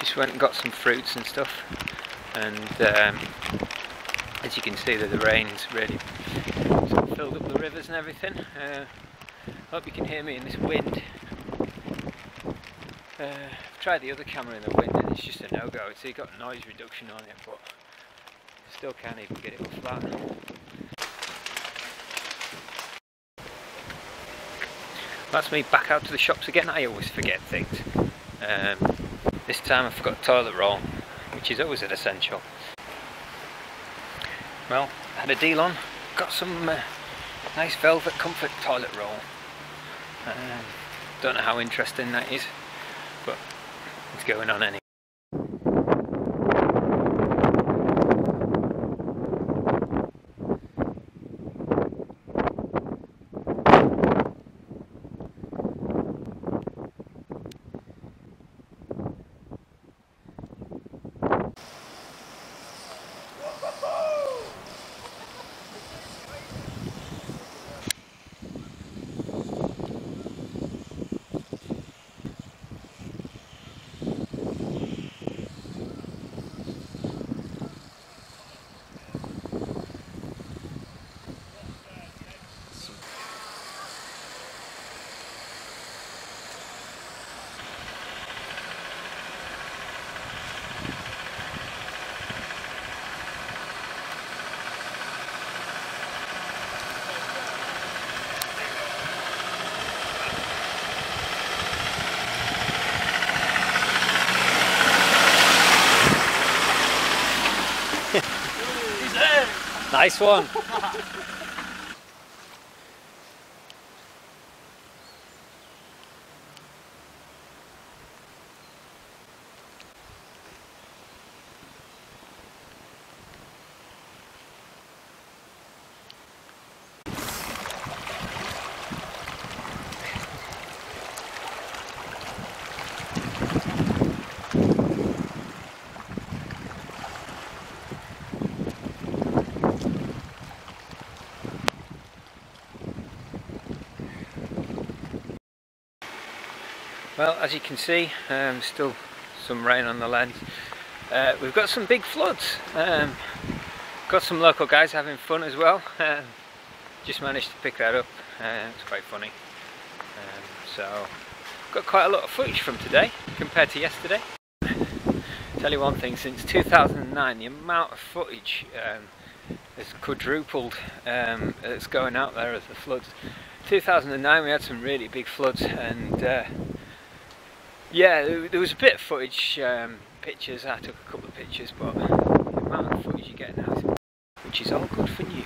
Just went and got some fruits and stuff, and as you can see that the rain's really sort of filled up the rivers and everything. Hope you can hear me in this wind. I've tried the other camera in the wind and it's just a no-go. It's got noise reduction on it, but still can't even get it up flat. That's me back out to the shops again. I always forget things. This time I forgot toilet roll, which is always an essential. Well, had a deal on, got some nice velvet comfort toilet roll. Don't know how interesting that is, but it's going on anyway. Nice one! Well, as you can see, still some rain on the lens. We've got some big floods. Got some local guys having fun as well. Just managed to pick that up. It's quite funny. So, got quite a lot of footage from today compared to yesterday. Tell you one thing, since 2009 the amount of footage has quadrupled that's going out there as the floods. 2009 we had some really big floods, and yeah, there was a bit of footage, pictures. I took a couple of pictures, but the amount of footage you get now, which is all good for news.